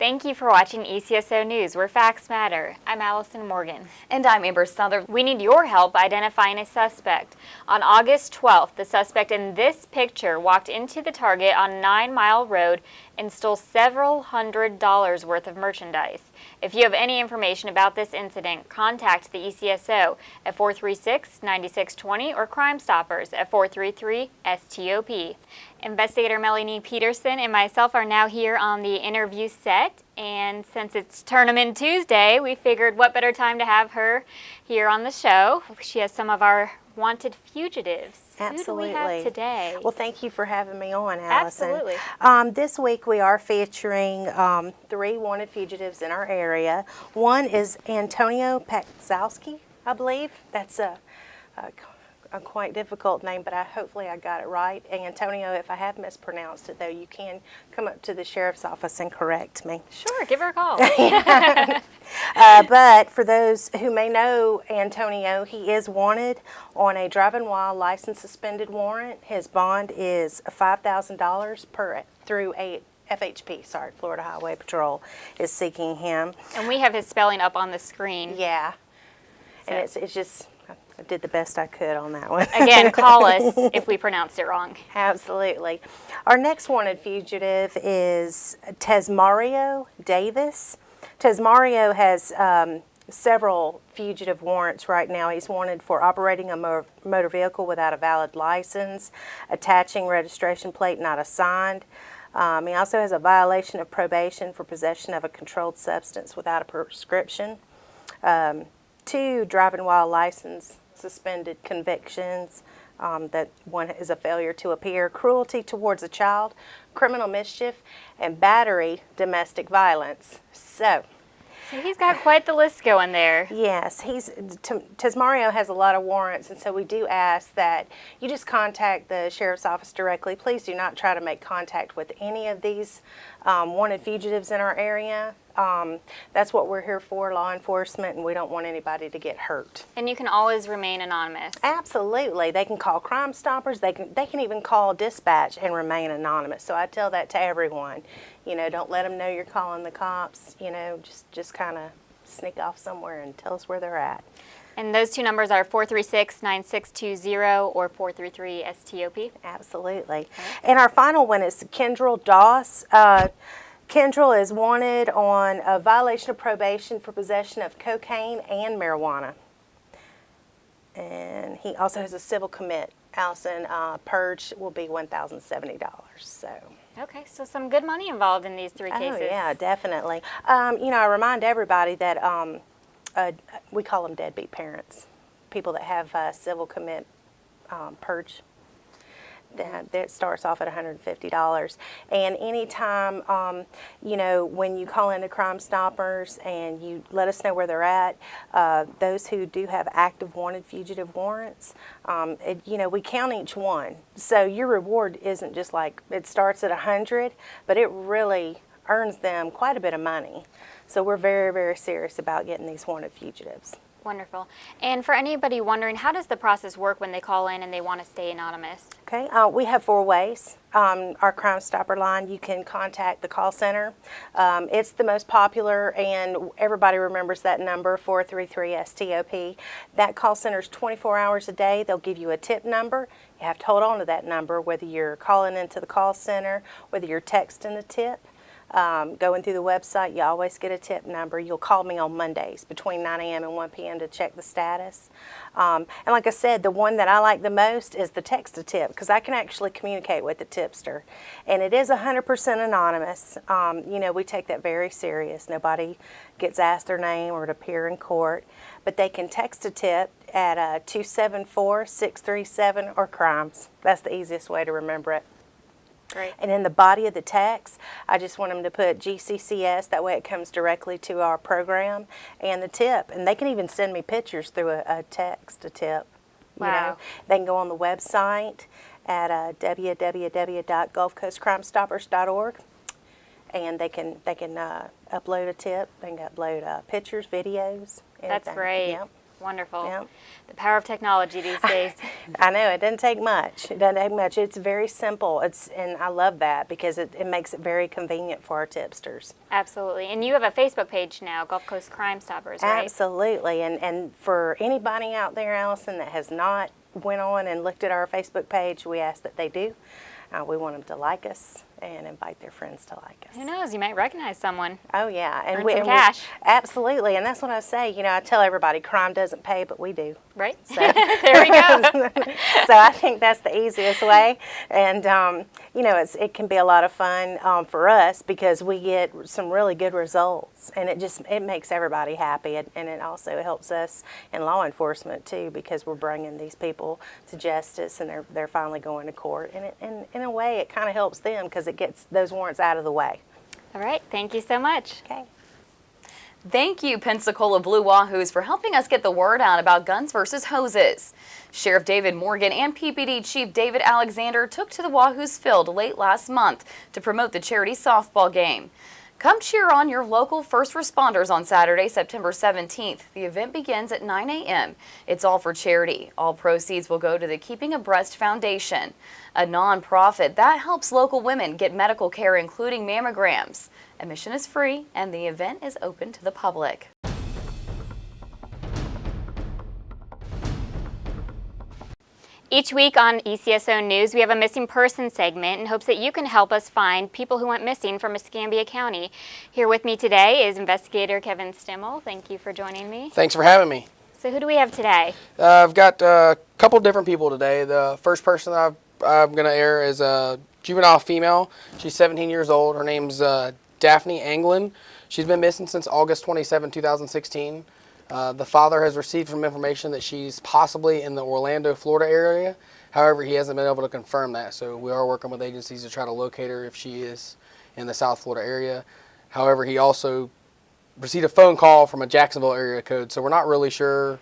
Thank you for watching ECSO News, where facts matter. I'm Allison Morgan. And I'm Amber Souther. We need your help identifying a suspect. On August 12th, the suspect in this picture walked into the Target on 9 Mile Road and stole several $100s worth of merchandise. If you have any information about this incident, contact the ECSO at 436-9620 or Crime Stoppers at 433-STOP. Investigator Melanie Peterson and myself are now here on the interview set, and since it's Tournament Tuesday, we figured what better time to have her here on the show. She has some of our wanted fugitives. Absolutely. Who do we have today? Well, thank you for having me on, Allison. Absolutely. This week we are featuring 3 wanted fugitives in our area. One is Antonio Paczowski, I believe. That's a quite difficult name, but hopefully I got it right. Antonio, if I have mispronounced it, though, you can come up to the sheriff's office and correct me. Sure, give her a call. But for those who may know Antonio, he is wanted on a driving while license suspended warrant. His bond is $5,000 through a FHP, Florida Highway Patrol is seeking him. And we have his spelling up on the screen. Yeah, and it's just, I did the best I could on that one. Again, call us if we pronounced it wrong. Absolutely. Our next wanted fugitive is Tesmario Davis. Tesmario has several fugitive warrants right now. He's wanted for operating a motor vehicle without a valid license, attaching registration plate not assigned. He also has a violation of probation for possession of a controlled substance without a prescription. 2 driving while license suspended convictions. That one is a failure to appear, cruelty towards a child, criminal mischief, and battery domestic violence. So he's got quite the list going there. Yes, Tesmario has a lot of warrants, and so we do ask that you just contact the sheriff's office directly. Please do not try to make contact with any of these wanted fugitives in our area. That's what we're here for, law enforcement, and we don't want anybody to get hurt. And you can always remain anonymous. Absolutely. They can call Crime Stoppers. They can even call dispatch and remain anonymous. So I tell that to everyone. You know, don't let them know you're calling the cops. You know, just kind of sneak off somewhere and tell us where they're at. And those 2 numbers are 436-9620 or 433-STOP. Absolutely. Okay. And our final one is Kendrell Doss. Kendrell is wanted on a violation of probation for possession of cocaine and marijuana. And he also has a civil commit. Allison, purge will be $1,070. So. Okay, so some good money involved in these 3 cases. Oh, yeah, definitely. You know, I remind everybody that we call them deadbeat parents, people that have civil commit purge. That starts off at $150. And anytime, you know, when you call into Crime Stoppers and you let us know where they're at, those who do have active wanted fugitive warrants, you know, we count each one. So your reward isn't just like, it starts at $100, but it really earns them quite a bit of money. So we're very, very serious about getting these wanted fugitives. Wonderful. And for anybody wondering, how does the process work when they call in and they want to stay anonymous? Okay, we have 4 ways. Our Crime Stopper line, you can contact the call center. It's the most popular, and everybody remembers that number, 433-STOP. That call center is 24 hours a day. They'll give you a tip number. You have to hold on to that number, whether you're calling into the call center, whether you're texting the tip. Going through the website, you always get a tip number. You'll call me on Mondays between 9 a.m. and 1 p.m. to check the status. And like I said, the one that I like the most is the text-a-tip, because I can actually communicate with the tipster. And it is 100% anonymous. You know, we take that very serious. Nobody gets asked their name or to appear in court. But they can text a tip at 274-637 or crimes. That's the easiest way to remember it. Great. And in the body of the text, I just want them to put GCCS. That way it comes directly to our program and the tip. And they can even send me pictures through a text, a tip. Wow. You know, they can go on the website at www.gulfcoastcrimestoppers.org, and they can upload a tip. They can upload pictures, videos, anything. That's great. Yep. Wonderful. Yep. The power of technology these days. I know, it doesn't take much. It doesn't take much. It's very simple. And I love that because it makes it very convenient for our tipsters. Absolutely. And you have a Facebook page now, Gulf Coast Crime Stoppers, right? Absolutely. And for anybody out there, Allison, that has not went on and looked at our Facebook page, we ask that they do. We want them to like us and invite their friends to like us. Who knows? You might recognize someone. Oh, yeah. Earn some cash. Absolutely. And that's what I say. I tell everybody crime doesn't pay, but we do. Right? So. There we go. So I think that's the easiest way. And, it can be a lot of fun for us because we get some really good results. And it makes everybody happy. And it also helps us in law enforcement, too, because we're bringing these people to justice and they're finally going to court. And in a way, it kind of helps them because it gets those warrants out of the way. All right. Thank you so much. Okay. Thank you, Pensacola Blue Wahoos, for helping us get the word out about guns versus hoses. Sheriff David Morgan and PPD Chief David Alexander took to the Wahoos field late last month to promote the charity softball game. Come cheer on your local first responders on Saturday, September 17th. The event begins at 9 a.m. It's all for charity. All proceeds will go to the Keeping Abreast Foundation, a nonprofit that helps local women get medical care, including mammograms. Admission is free, and the event is open to the public. Each week on ECSO News, we have a missing person segment in hopes that you can help us find people who went missing from Escambia County. Here with me today is investigator Kevin Stimmel. Thank you for joining me. Thanks for having me. So who do we have today? I've got a couple different people today. The first person I'm going to air is a juvenile female. She's 17 years old. Her name's Daphne Anglin. She's been missing since August 27, 2016. The father has received some information that she's possibly in the Orlando, Florida area. However, he hasn't been able to confirm that, so we are working with agencies to try to locate her if she is in the South Florida area. However, he also received a phone call from a Jacksonville area code, so we're not really sure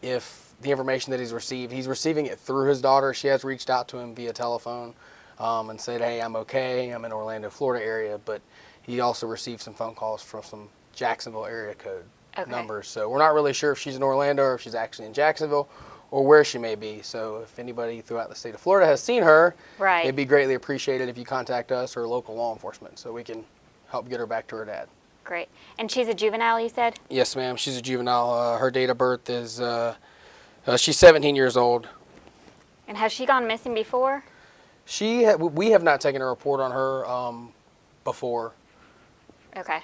if the information that he's receiving it through his daughter. She has reached out to him via telephone and said, hey, I'm okay, I'm in Orlando, Florida area, but he also received some phone calls from some Jacksonville area code numbers. So we're not really sure if she's in Orlando or if she's actually in Jacksonville or where she may be. So if anybody throughout the state of Florida has seen her, it'd be greatly appreciated if you contact us or local law enforcement so we can help get her back to her dad. Great. And she's a juvenile, you said? Yes, ma'am. She's a juvenile. Her date of birth is, she's 17 years old. And has she gone missing before? We have not taken a report on her before. Okay.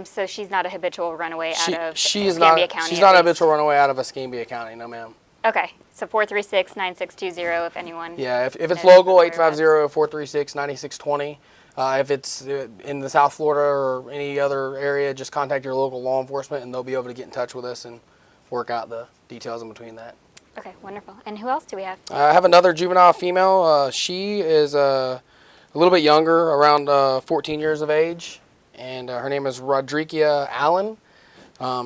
So she's not a habitual runaway out of Escambia County? She's not a habitual runaway out of Escambia County, no ma'am. Okay. So 436-9620 if anyone... Yeah, if it's local, 850-436-9620. If it's in the South Florida or any other area, just contact your local law enforcement and they'll be able to get in touch with us and work out the details in between that. Okay, wonderful. And who else do we have? I have another juvenile female. She is a little bit younger, around 14 years of age, and her name is Rodrigia Allen.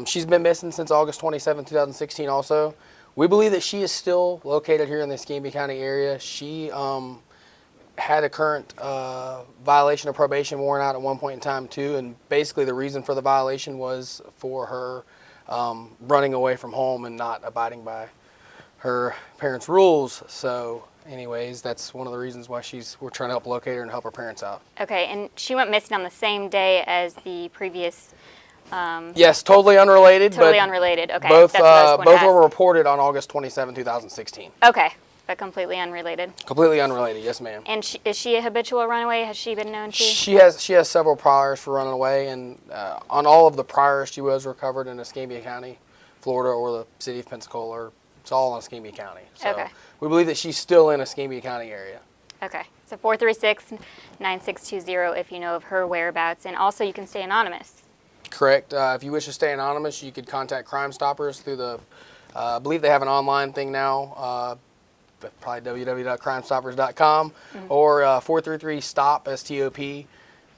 She's been missing since August 27, 2016 also. We believe that she is still located here in the Escambia County area. She had a current violation of probation warrant out at one point in time too, and basically the reason for the violation was for her running away from home and not abiding by her parents' rules. So anyways, that's one of the reasons why we're trying to help locate her and help her parents out. Okay, and she went missing on the same day as the previous... yes, totally unrelated. Totally unrelated, okay. Both, that's what I was going to ask. were reported on August 27, 2016. Okay, but completely unrelated. Completely unrelated, yes ma'am. And is she a habitual runaway? Has she been known to? She has several priors for running away, and on all of the priors she was recovered in Escambia County, Florida, or the city of Pensacola. It's all in Escambia County. So we believe that she's still in Escambia County area. Okay, so 436-9620 if you know of her whereabouts, and also you can stay anonymous. Correct. If you wish to stay anonymous, you could contact Crime Stoppers through the, I believe they have an online thing now, probably www.crimestoppers.com, or 433-STOP, S-T-O-P,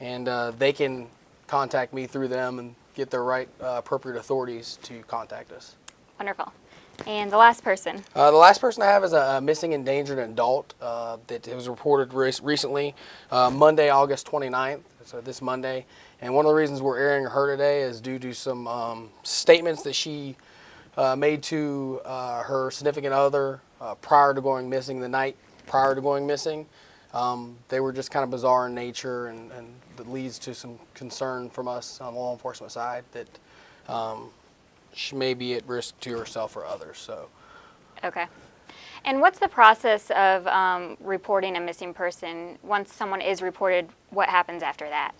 and they can contact me through them and get the right appropriate authorities to contact us. Wonderful. And the last person? The last person I have is a missing endangered adult that was reported recently, Monday, August 29th, so this Monday. And one of the reasons we're airing her today is due to some statements that she made to her significant other prior to going missing, the night prior to going missing. They were just kind of bizarre in nature, and that leads to some concern from us on the law enforcement side that she may be at risk to herself or others. So. Okay. And what's the process of reporting a missing person? Once someone is reported, what happens after that?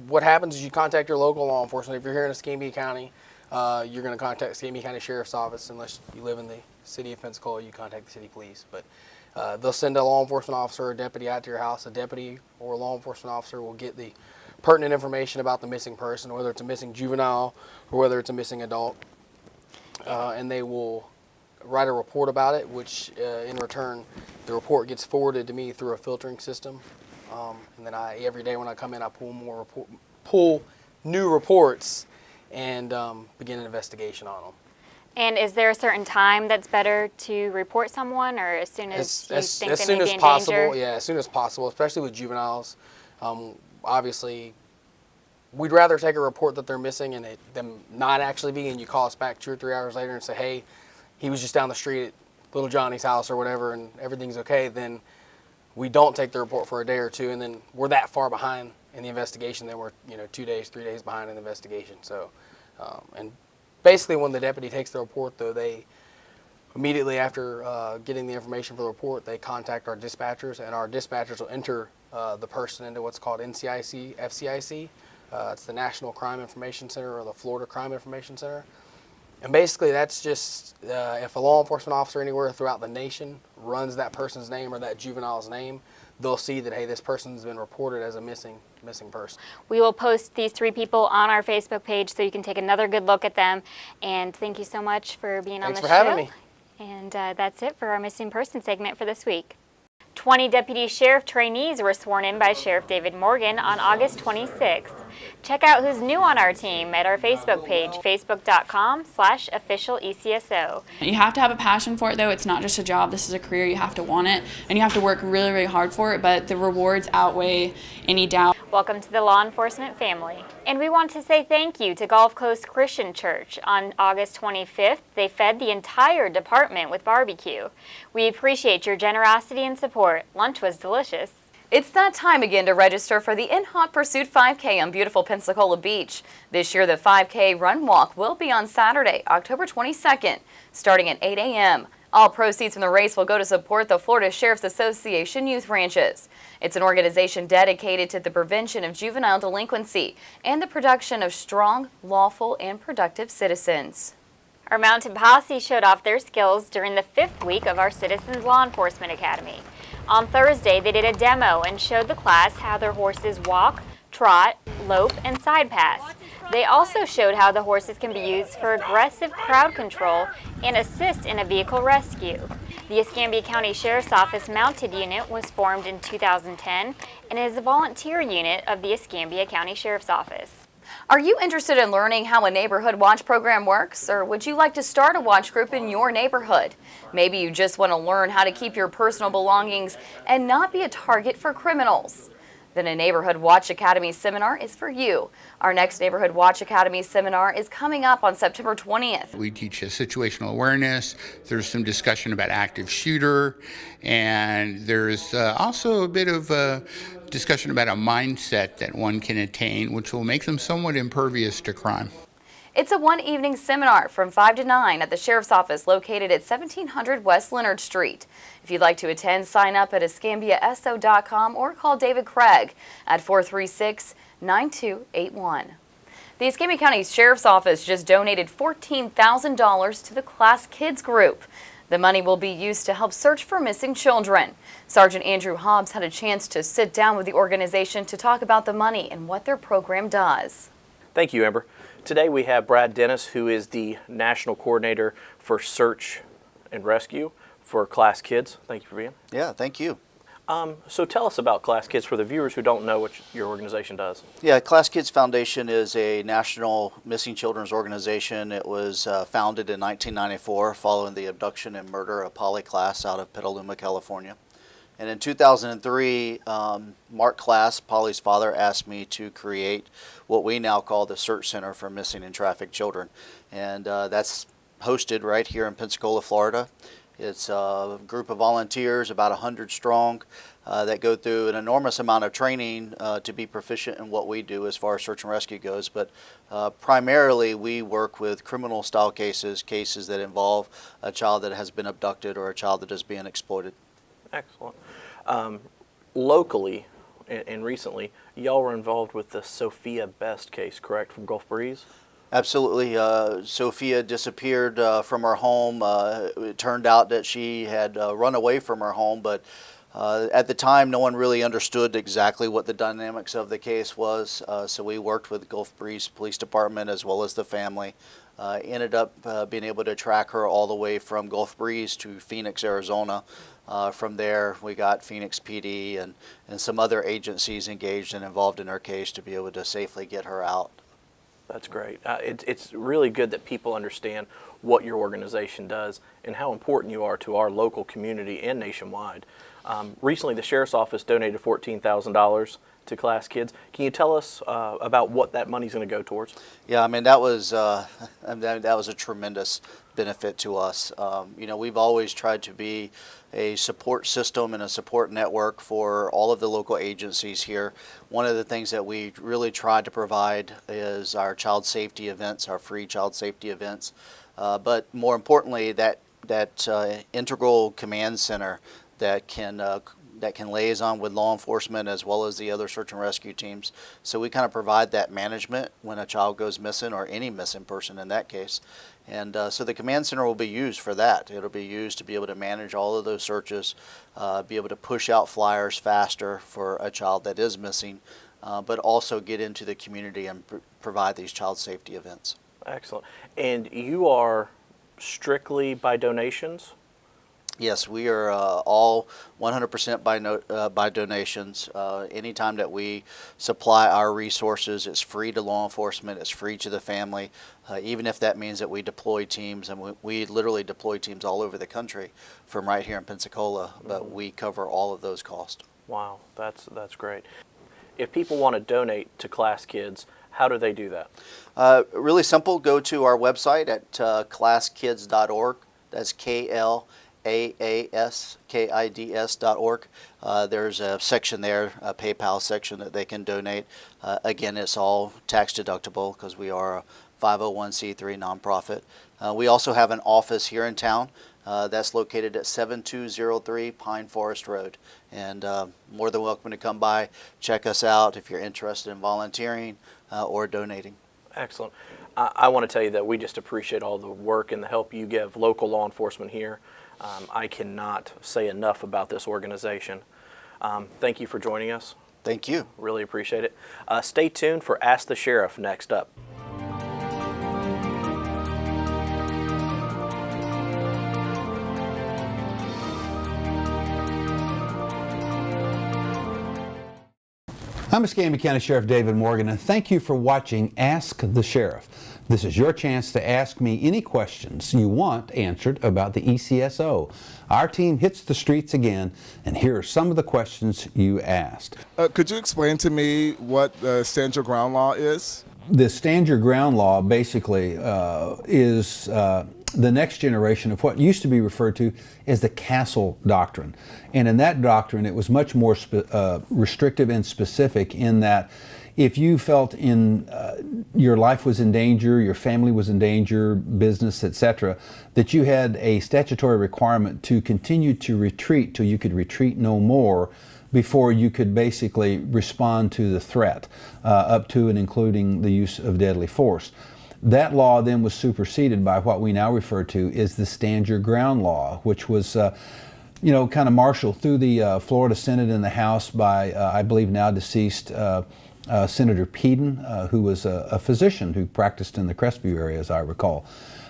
What happens is you contact your local law enforcement. If you're here in Escambia County, you're going to contact Escambia County Sheriff's Office. Unless you live in the city of Pensacola, you contact the city police. But they'll send a law enforcement officer or a deputy out to your house. A deputy or a law enforcement officer will get the pertinent information about the missing person, whether it's a missing juvenile or whether it's a missing adult. And they will write a report about it, which in return, the report gets forwarded to me through a filtering system. And then every day when I come in, I pull new reports and begin an investigation on them. And is there a certain time that's better to report someone, or as soon as you think they may be in danger? Yeah, as soon as possible, especially with juveniles. Obviously, we'd rather take a report that they're missing and them not actually be, and you call us back 2 or 3 hours later and say, hey, he was just down the street at Little Johnny's house or whatever, and everything's okay, then we don't take the report for a day or two, and then we're that far behind in the investigation, then we're 2 days, 3 days behind in the investigation. So, and basically when the deputy takes the report, though, they immediately after getting the information for the report, they contact our dispatchers, and our dispatchers will enter the person into what's called NCIC, FCIC. It's the National Crime Information Center or the Florida Crime Information Center. And basically that's just if a law enforcement officer anywhere throughout the nation runs that person's name or that juvenile's name, they'll see that, hey, this person's been reported as a missing person. We will post these 3 people on our Facebook page so you can take another good look at them. And thank you so much for being on the show. Thanks for having me. And that's it for our missing person segment for this week. 20 deputy sheriff trainees were sworn in by Sheriff David Morgan on August 26th. Check out who's new on our team at our Facebook page, facebook.com/official ECSO. You have to have a passion for it, though. It's not just a job. This is a career. You have to want it, and you have to work really, really hard for it, but the rewards outweigh any doubt. Welcome to the law enforcement family. And we want to say thank you to Gulf Coast Christian Church. On August 25th, they fed the entire department with barbecue. We appreciate your generosity and support. Lunch was delicious. It's that time again to register for the In Hot Pursuit 5K on beautiful Pensacola Beach. This year, the 5K Run Walk will be on Saturday, October 22nd, starting at 8 a.m. All proceeds from the race will go to support the Florida Sheriff's Association Youth Ranches. It's an organization dedicated to the prevention of juvenile delinquency and the production of strong, lawful, and productive citizens. Our mounted posse showed off their skills during the 5th week of our Citizens Law Enforcement Academy. On Thursday, they did a demo and showed the class how their horses walk, trot, lope, and side pass. They also showed how the horses can be used for aggressive crowd control and assist in a vehicle rescue. The Escambia County Sheriff's Office Mounted Unit was formed in 2010 and is a volunteer unit of the Escambia County Sheriff's Office. Are you interested in learning how a neighborhood watch program works, or would you like to start a watch group in your neighborhood? Maybe you just want to learn how to keep your personal belongings and not be a target for criminals. Then a Neighborhood Watch Academy seminar is for you. Our next Neighborhood Watch Academy seminar is coming up on September 20th. We teach situational awareness. There's some discussion about active shooter, and there's also a bit of a discussion about a mindset that one can attain, which will make them somewhat impervious to crime. It's a one-evening seminar from 5 to 9 at the Sheriff's Office located at 1700 West Leonard Street. If you'd like to attend, sign up at escambiaso.com or call David Craig at 436-9281. The Escambia County Sheriff's Office just donated $14,000 to the Class Kids group. The money will be used to help search for missing children. Sergeant Andrew Hobbs had a chance to sit down with the organization to talk about the money and what their program does. Thank you, Amber. Today we have Brad Dennis, who is the National Coordinator for Search and Rescue for Class Kids. Thank you for being here. Yeah, thank you. So tell us about Class Kids for the viewers who don't know what your organization does. Yeah, Class Kids Foundation is a national missing children's organization. It was founded in 1994 following the abduction and murder of Polly Klaas out of Petaluma, California. And in 2003, Mark Klaas, Polly's father, asked me to create what we now call the Search Center for Missing and Trafficked Children. And that's hosted right here in Pensacola, Florida. It's a group of volunteers, about 100 strong, that go through an enormous amount of training to be proficient in what we do as far as search and rescue goes. But primarily we work with criminal style cases, cases that involve a child that has been abducted or a child that is being exploited. Excellent. Locally and recently, y'all were involved with the Sophia Best case, correct, from Gulf Breeze? Absolutely. Sophia disappeared from her home. It turned out that she had run away from her home, but at the time no one really understood exactly what the dynamics of the case was. So we worked with Gulf Breeze Police Department as well as the family. Ended up being able to track her all the way from Gulf Breeze to Phoenix, Arizona. From there, we got Phoenix PD and some other agencies engaged and involved in her case to be able to safely get her out. That's great. It's really good that people understand what your organization does and how important you are to our local community and nationwide. Recently, the Sheriff's Office donated $14,000 to Class Kids. Can you tell us about what that money's going to go towards? Yeah, I mean, that was a tremendous benefit to us. You know, we've always tried to be a support system and a support network for all of the local agencies here. One of the things that we really try to provide is our child safety events, our free child safety events. But more importantly, that integral command center that can liaison with law enforcement as well as the other search and rescue teams. So we kind of provide that management when a child goes missing, or any missing person in that case. And so the command center will be used for that. It'll be used to be able to manage all of those searches, be able to push out flyers faster for a child that is missing, but also get into the community and provide these child safety events. Excellent. And you are strictly by donations? Yes, we are all 100% by donations. Anytime that we supply our resources, it's free to law enforcement, it's free to the family, even if that means that we deploy teams, and we literally deploy teams all over the country from right here in Pensacola, but we cover all of those costs. Wow, that's great. If people want to donate to Class Kids, how do they do that? Really simple. Go to our website at classkids.org. That's KLAASKIDS.org. There's a section there, a PayPal section that they can donate. Again, it's all tax deductible because we are a 501c3 nonprofit. We also have an office here in town that's located at 7203 Pine Forest Road. And more than welcome to come by, check us out if you're interested in volunteering or donating. Excellent. I want to tell you that we just appreciate all the work and the help you give local law enforcement here. I cannot say enough about this organization. Thank you for joining us. Thank you. Really appreciate it. Stay tuned for Ask the Sheriff next up. I'm Escambia County Sheriff David Morgan, and thank you for watching Ask the Sheriff. This is your chance to ask me any questions you want answered about the ECSO. Our team hits the streets again, and here are some of the questions you asked. Could you explain to me what the Stand Your Ground law is? The Stand Your Ground law basically is the next generation of what used to be referred to as the Castle Doctrine. And in that doctrine, it was much more restrictive and specific in that if you felt your life was in danger, your family was in danger, business, etc., that you had a statutory requirement to continue to retreat till you could retreat no more before you could basically respond to the threat, up to and including the use of deadly force. That law then was superseded by what we now refer to as the Stand Your Ground law, which was kind of marshaled through the Florida Senate and the House by, I believe now deceased, Senator Peden, who was a physician who practiced in the Crestview area, as I recall.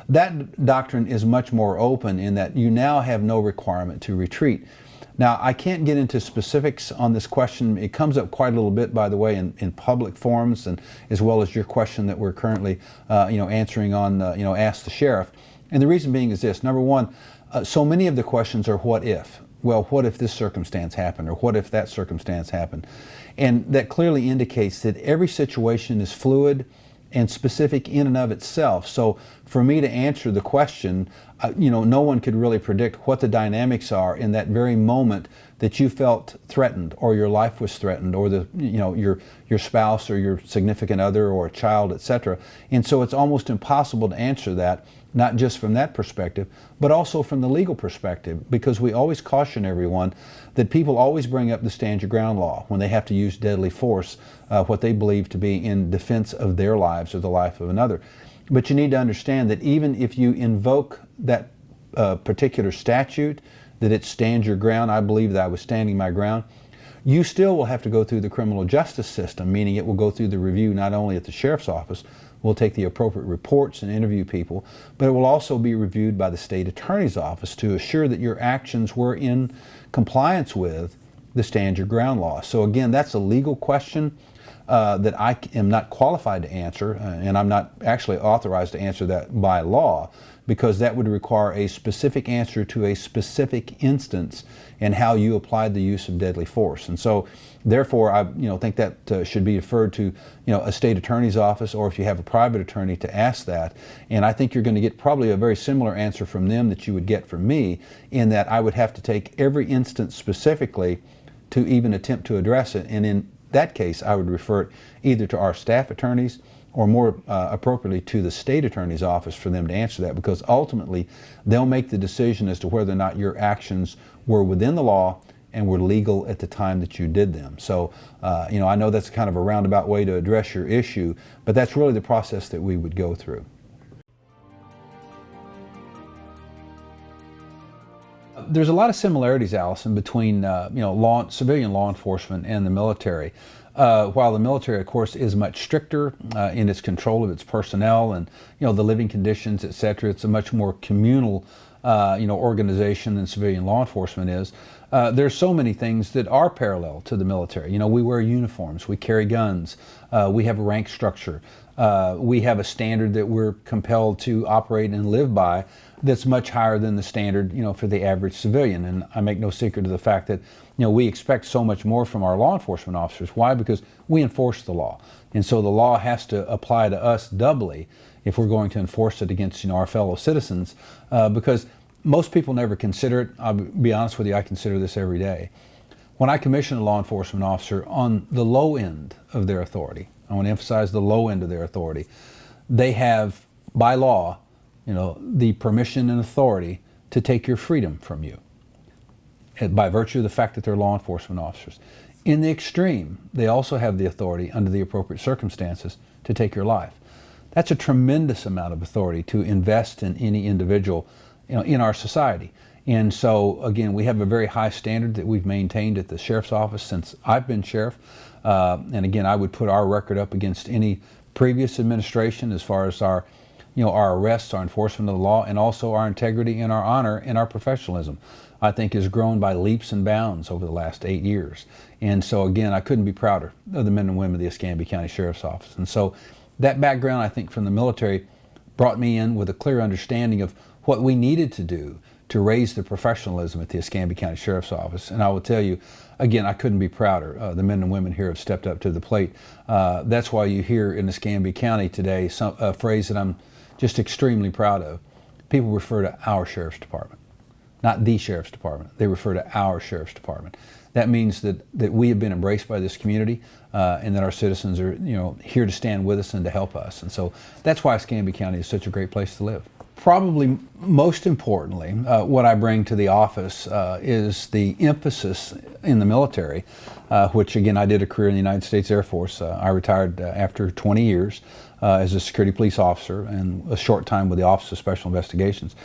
That doctrine is much more open in that you now have no requirement to retreat. Now, I can't get into specifics on this question. It comes up quite a little bit, by the way, in public forums, and as well as your question that we're currently, answering on, Ask the Sheriff. And the reason being is this: number one, so many of the questions are what if. Well, what if this circumstance happened, or what if that circumstance happened? And that clearly indicates that every situation is fluid, and specific in and of itself. So for me to answer the question, no one could really predict what the dynamics are in that very moment that you felt threatened, or your life was threatened, or your spouse or your significant other or a child, etc. And so it's almost impossible to answer that, not just from that perspective, but also from the legal perspective, because we always caution everyone that people always bring up the stand your ground law when they have to use deadly force, what they believe to be in defense of their lives or the life of another. But you need to understand that even if you invoke that particular statute, that it stands your ground, I believe that I was standing my ground, you still will have to go through the criminal justice system, meaning it will go through the review not only at the sheriff's office, we'll take the appropriate reports and interview people, but it will also be reviewed by the state attorney's office to assure that your actions were in compliance with the stand your ground law. So again, that's a legal question that I am not qualified to answer, and I'm not actually authorized to answer that by law, because that would require a specific answer to a specific instance and how you applied the use of deadly force. And so therefore, I think that should be deferred to a state attorney's office, or if you have a private attorney, to ask that. And I think you're going to get probably a very similar answer from them that you would get from me, in that I would have to take every instance specifically to even attempt to address it. And in that case, I would refer it either to our staff attorneys or more appropriately to the state attorney's office for them to answer that, because ultimately they'll make the decision as to whether or not your actions were within the law and were legal at the time that you did them. So, I know that's kind of a roundabout way to address your issue, but that's really the process that we would go through. There's a lot of similarities, Allison, between civilian law enforcement and the military. While the military, of course, is much stricter in its control of its personnel and the living conditions, etc., it's a much more communal organization than civilian law enforcement is. There's so many things that are parallel to the military. We wear uniforms, we carry guns, we have a rank structure, we have a standard that we're compelled to operate and live by that's much higher than the standard, for the average civilian. And I make no secret of the fact that, we expect so much more from our law enforcement officers. Why? Because we enforce the law. And so the law has to apply to us doubly if we're going to enforce it against, our fellow citizens, because most people never consider it. I'll be honest with you, I consider this every day. When I commission a law enforcement officer on the low end of their authority, I want to emphasize the low end of their authority, they have, by law, the permission and authority to take your freedom from you by virtue of the fact that they're law enforcement officers. In the extreme, they also have the authority under the appropriate circumstances to take your life. That's a tremendous amount of authority to invest in any individual in our society. And so, again, we have a very high standard that we've maintained at the sheriff's office since I've been sheriff. And again, I would put our record up against any previous administration as far as our arrests, our enforcement of the law, and also our integrity and our honor and our professionalism, I think, has grown by leaps and bounds over the last 8 years. And so, again, I couldn't be prouder of the men and women of the Escambia County Sheriff's Office. And so that background, I think, from the military brought me in with a clear understanding of what we needed to do to raise the professionalism at the Escambia County Sheriff's Office. And I will tell you, again, I couldn't be prouder. The men and women here have stepped up to the plate. That's why you hear in Escambia County today a phrase that I'm just extremely proud of. People refer to our sheriff's department, not the sheriff's department. They refer to our sheriff's department. That means that we have been embraced by this community and that our citizens are here to stand with us and to help us. And so that's why Escambia County is such a great place to live. Probably most importantly, what I bring to the office is the emphasis in the military, which again, I did a career in the United States Air Force. I retired after 20 years as a security police officer and a short time with the Office of Special Investigations.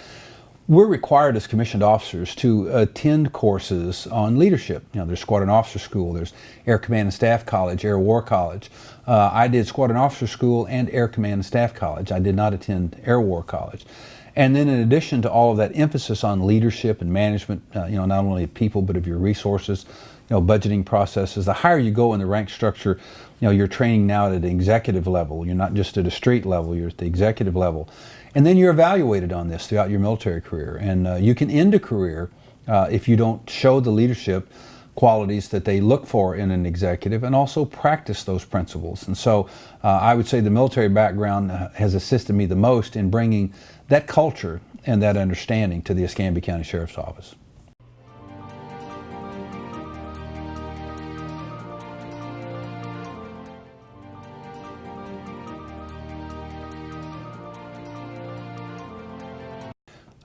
We're required as commissioned officers to attend courses on leadership. There's Squadron Officer School, there's Air Command and Staff College, Air War College. I did Squadron Officer School and Air Command and Staff College. I did not attend Air War College. And then in addition to all of that emphasis on leadership and management, not only of people, but of your resources, budgeting processes, the higher you go in the rank structure, you're training now at an executive level. You're not just at a street level, you're at the executive level. And then you're evaluated on this throughout your military career. And you can end a career if you don't show the leadership qualities that they look for in an executive and also practice those principles. And so I would say the military background has assisted me the most in bringing that culture and that understanding to the Escambia County Sheriff's Office.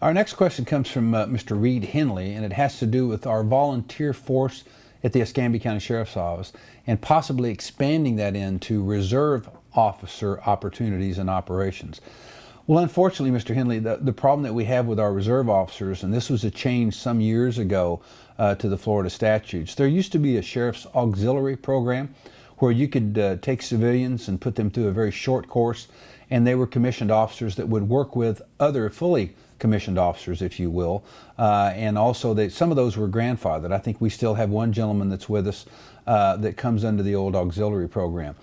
Our next question comes from Mr. Reed Henley, and it has to do with our volunteer force at the Escambia County Sheriff's Office and possibly expanding that into reserve officer opportunities and operations. Well, unfortunately, Mr. Henley, the problem that we have with our reserve officers, and this was a change some years ago to the Florida statutes, there used to be a Sheriff's Auxiliary program where you could take civilians and put them through a very short course, and they were commissioned officers that would work with other fully commissioned officers, if you will, and also some of those were grandfathered. I think we still have one gentleman that's with us that comes under the old auxiliary program.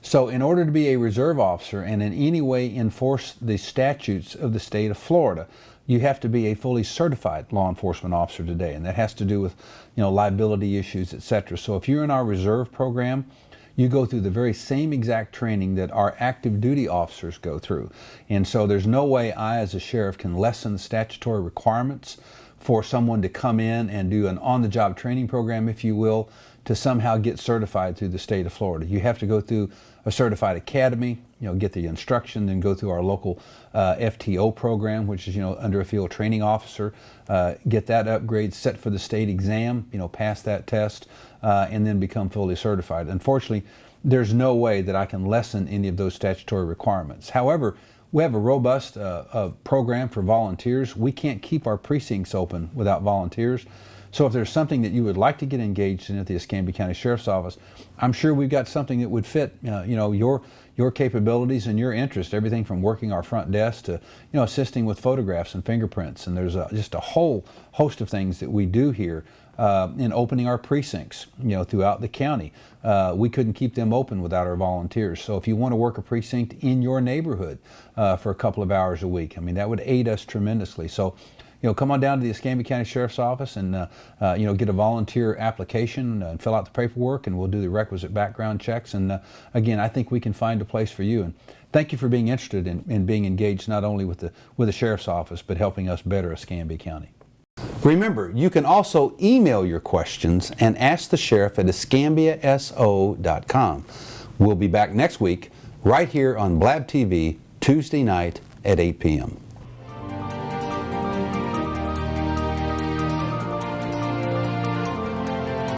So in order to be a reserve officer and in any way enforce the statutes of the state of Florida, you have to be a fully certified law enforcement officer today, and that has to do with, liability issues, etc. So if you're in our reserve program, you go through the very same exact training that our active duty officers go through. And so there's no way I as a sheriff can lessen the statutory requirements for someone to come in and do an on-the-job training program, if you will, to somehow get certified through the state of Florida. You have to go through a certified academy, get the instruction, then go through our local FTO program, which is, under a field training officer, get that upgrade, set for the state exam, pass that test, and then become fully certified. Unfortunately, there's no way that I can lessen any of those statutory requirements. However, we have a robust program for volunteers. We can't keep our precincts open without volunteers. So if there's something that you would like to get engaged in at the Escambia County Sheriff's Office, I'm sure we've got something that would fit, your capabilities and your interest. Everything from working our front desk to, assisting with photographs and fingerprints. And there's just a whole host of things that we do here in opening our precincts, throughout the county. We couldn't keep them open without our volunteers. So if you want to work a precinct in your neighborhood for a couple of hours a week, that would aid us tremendously. So, come on down to the Escambia County Sheriff's Office and, get a volunteer application and fill out the paperwork, and we'll do the requisite background checks. And again, I think we can find a place for you. And thank you for being interested in being engaged not only with the Sheriff's Office, but helping us better Escambia County. Remember, you can also email your questions and ask the sheriff at escambiaso.com. We'll be back next week right here on Blab TV, Tuesday night at 8 p.m.